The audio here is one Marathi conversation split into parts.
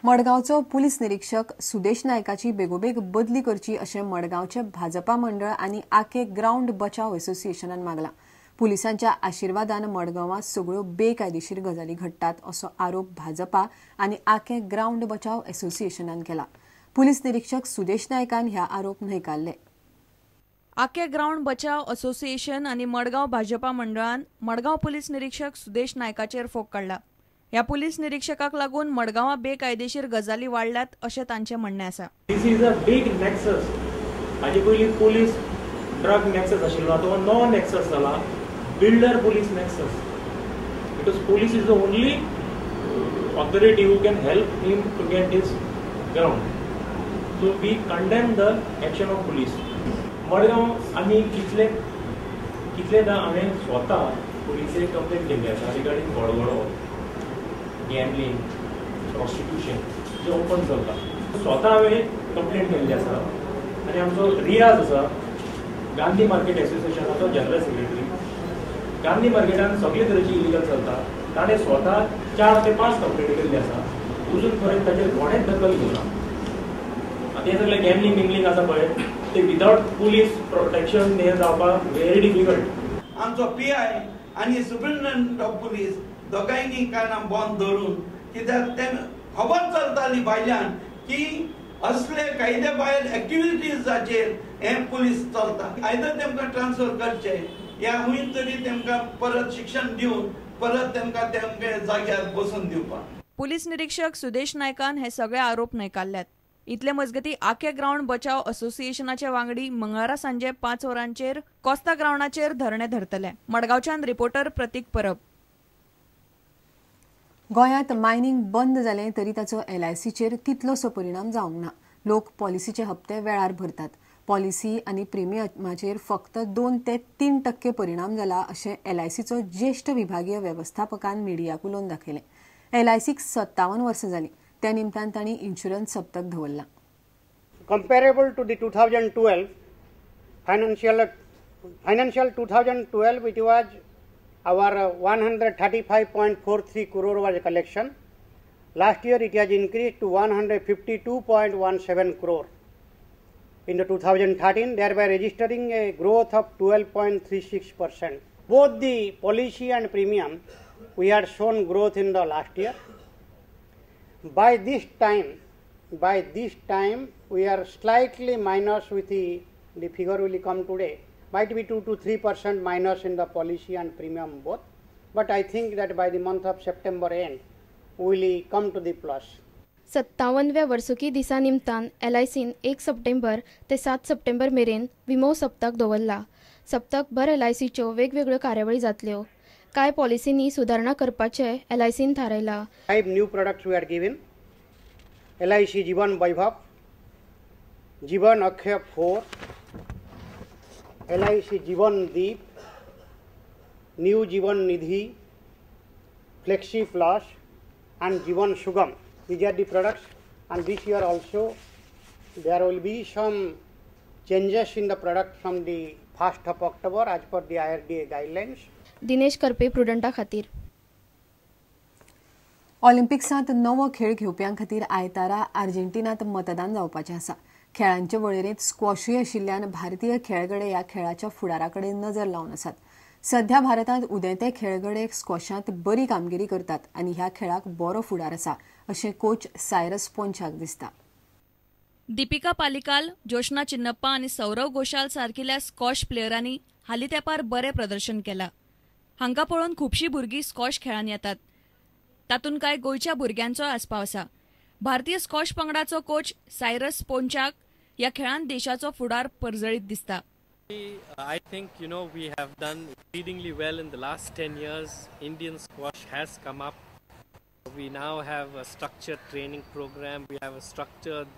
मडगावचो पुलीस निरीक्षक सुदेश नायकाची बेगोबेग बदली करची अशें मडगावचे भाजपा मंडळ आनी आके ग्राउंड बचाव असोसिएशनान मागला. पुलिसांच्या आशिर्वादान मडगांवां सगळ्यो बेकायदेशीर गजाली घडटात असो आरोप भाजपा आनी आके ग्राउंड बचाव असोसिएशनान केला. पुलीस निरीक्षक सुदेश नायकान ह्या आरोप न्हयकारले. आके ग्राउंड बचाव असोसिएशन आनी मडगांव भाजपा मंडळान मडगांव पुलीस निरीक्षक सुदेश नायकाचेर फोग काडला. ह्या पुलीस निरीक्षकाक लागून मडगांवां बेकायदेशीर गजाली वाडल्यात अशें तांचें म्हणणें आसा. This is a big nexus. हाजे पयलीं पुलीस ड्रग नेक्सस आशिल्लो, आतां हो नॉन नेक्सस जाला, builder police nexus. Because police is the only authority who can help him to get his ground. So we condemn the action of police. Madgaon आमी कितलेदा हांवें स्वता पुलिसेक कंप्लेन केल्ली आसा रिगार्डींग गडगडो, गॅमलिंग, प्रॉस्टिट्यूशन जे ओपन चलता. स्वता हांवें कंप्लेन केल्ली आसा. आनी आमचो रियाज आसा, गांधी मार्केट एसोसिएशनाचो जनरल सेक्रेटरी. गांधी मार्केटान सगळे तरेची इलिगल चलता. ताणें स्वता 4 ते 5 कंप्लेन केल्ली आसा. अजून पर्यंत ताचेर कोणेच दखल घेवना. आतां हे सगळें गॅमलिंग बिमलिंग आसा पळय ते विदाउट पुलीस प्रोटेक्शन हे जावपाक व्हेरी डिफिकल्ट. आमचो पीआय आनी सुप्रिंटेंडंट ऑफ पुलीस दोगांयनी कानां बंद धरून, कित्याक ते खबर चलताली भायल्यान की असले कायदे भायर एक्टिविटीजाचेर हे पुलीस चलता. आयदर तेमकां ट्रान्सफर करचे या खूंय तरी तेमकां परत शिक्षण दिवन परत तेमकां तेमगे जाग्यार बसून दिवपाक. पुलीस निरीक्षक सुदेश नायकान हे सगळे आरोप न्हयकारल्यात. इतले मजगतीं आके ग्राउंड बचाव असोसिएशनाचे वांगडी मंगळारा सांजे 5 वरांचेर कोस्ता ग्राउंडाचेर धरणे धरतले. मडगांवच्यान रिपोर्टर प्रतीक परब. गोंयांत मायनिंग बंद जालें तरी ताचो LICचेर तितलोसो परिणाम जावंक ना. लोक पॉलिसीचे हप्ते वेळार भरतात. पॉलिसी आनी प्रिमियमाचेर फक्त 2 ते 3% परिणाम जाला अशें LICचो ज्येश्ठ विभागीय वेवस्थापकान मिडियाक उलोवन दाखयलें. LICक 57 वर्सां जालीं. त्या निमतान तांणी इन्शुरन्स सप्तक दवरला. Comparable to the 2012 financial 2012, which was our 135.43 crore was a collection. Last year it has increased to 152.17 crore in the 2013, thereby registering a growth of 12.36%. Both the policy and premium we had shown growth in the last year. By this time we are slightly minus with the figure will come today. Might be 2 to 3% minus in the policy and premium both, but I think that by the month of September end we will come to the plus. 57व्या वर्सुकी दिसा निमतान LICन 1 सप्टेंबर ते 7 सप्टेंबर मेरेन विमो सप्तक दवरला. सप्तकभर LICच्यो वेगवेगळ्यो कार्यावळी जातल्यो. काय पॉलिसींनी सुधारणा करपाचे LICन थारायला. 5 new products we are given. LIC Jeevan Vaibhav, Jeevan Akshay 4, LIC Jeevan Deep, new Jeevan Nidhi, flexi plus and जीवन सुगम. These are the products, and this year also there will be some changes in the product from the 1st of October as per the IRDA guidelines. Dinesh Karpe, प्रुडंटा खातीर. ऑलिंपिक्सांत नवो खेळ घेवप्यां खातीर आयतारा आर्जेंटिनांत मतदान जावपाचें आसा. खेळांचे वळेरेंत स्क्वॉशूय आशिल्ल्यान भारतीय खेळगडे ह्या खेळाच्या फुडाराकडेन नजर लावन आसात. सध्या भारतांत उदेंते खेळगडे स्क्वॉशांत बरी कामगिरी करतात आनी ह्या खेळाक बरो फुडार आसा अशें कोच सायरस पोंचाक दिसता. दीपिका पालिकाल, जोशना चिन्नप्पा आनी सौरव घोषाल सारकिल्या स्क्वॉश प्लेयरांनी हालीं तेंपार बरें प्रदर्शन केलां. हांकां पळोवन खुबशीं भुरगीं स्क्वॉश खेळांत येतात. तातूंत कांय गोंयच्या भुरग्यांचो आस्पाव आसा. भारतीय स्क्वॉश पंगडाचो कोच सायरस पोंचाक ह्या खेळांत देशाचो फुडार परजळीत दिसता. I think we have done exceedingly well in the last 10 years. Indian squash has come up. We now have a structured training program. We have a structured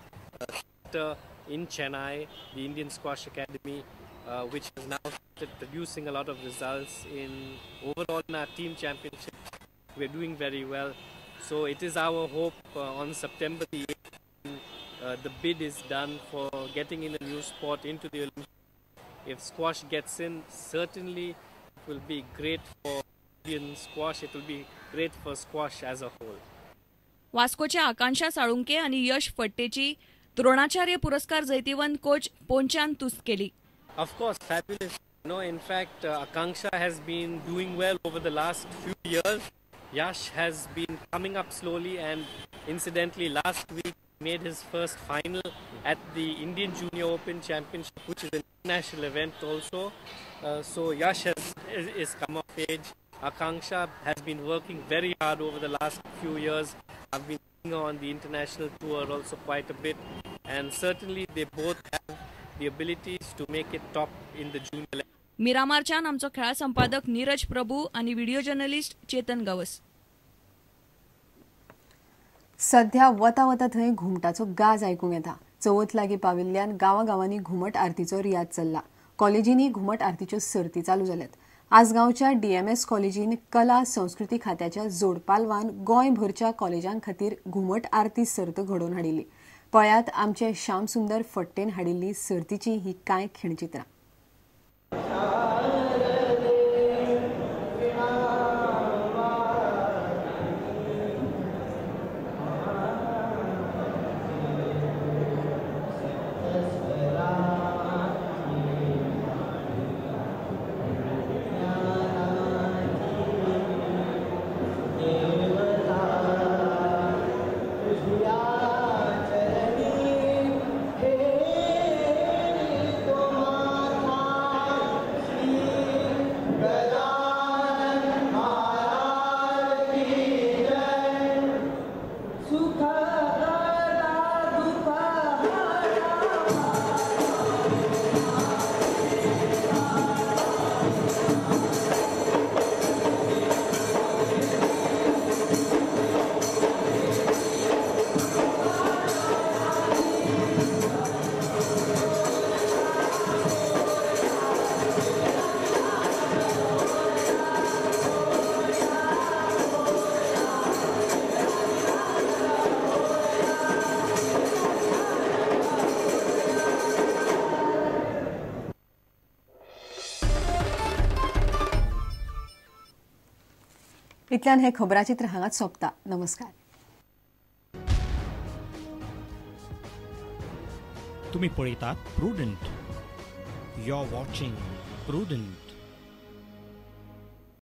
center in Chennai, the Indian Squash Academy, which has now started producing a lot of results in overall in our team championship. We're doing very well. So it is our hope on September the 8th, the bid is done for getting in a new sport into the Olympics. If squash gets in, certainly it will be great for Indian squash. It will be great for squash as a whole. वास्कोच्या आकांक्षा साळुंके आणि यश फट्टेची द्रोणाचार्य पुरस्कार जैतिवंत कोच पोंचान तुस्त केली. Of course, fabulous. No, in fact, Akanksha has been doing well over the last few years. Yash has been coming up slowly, and incidentally, last week made his first final at the Indian Junior Open Championship, which is an international event also. So Yash is come of age. Akanksha has been working very hard over the last few years. I've been seeing her on the international tour also quite a bit, and certainly they both have the abilities to make it top in the junior level. मिरामारच्यान आमचो खेळ संपादक नीरज प्रभू आणि व्हिडिओ जर्नलिस्ट चेतन गवस. सध्या वता वता थंय घुमटाचो गाज आयकूंक येता. चवथ लागीं पाविल्ल्यान गांवांगांवांनी घुमट आरतीचो रियाज चल्ला. कॉलेजींनी घुमट आरतीच्यो सर्ती चालू जाल्यात. आसगांवच्या DMS कॉलेजीन कला संस्कृती खात्याच्या जोड पालवान गोंयभरच्या कॉलेजां खातीर घुमट आरती सर्त घडोवन हाडिल्ली. पळयात आमचे श्याम सुंदर फट्टेन हाडिल्ली सर्तीची ही कांय खिणचित्रां. इतल्यान हे खबराचित्र हांगाच सोंपता. नमस्कार. तुम्ही पळयतात Prudent. You are watching prudent.